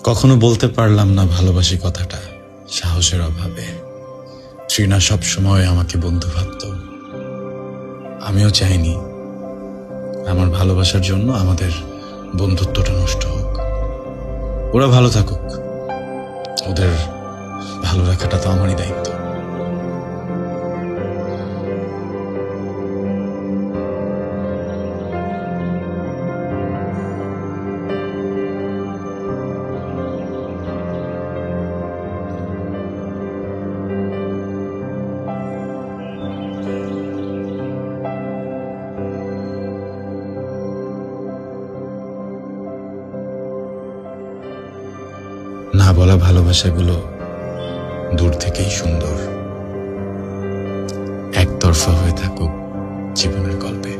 কখনো বলতে পারলাম না ভালোবাসি কথাটা, সাহসের অভাবে। তৃণা সব সময় আমাকে বন্ধু ভাবত। আমিও চাইনি আমার ভালোবাসার জন্য আমাদের বন্ধুত্বটা নষ্ট হোক। ওরা ভালো থাকুক, ওদের ভালো রাখাটা তো আমারই দায়িত্ব। না বলা ভালোবাসাগুলো দূর থেকেই সুন্দর। একতরফা হয়ে থাকুক জীবনের গল্পে।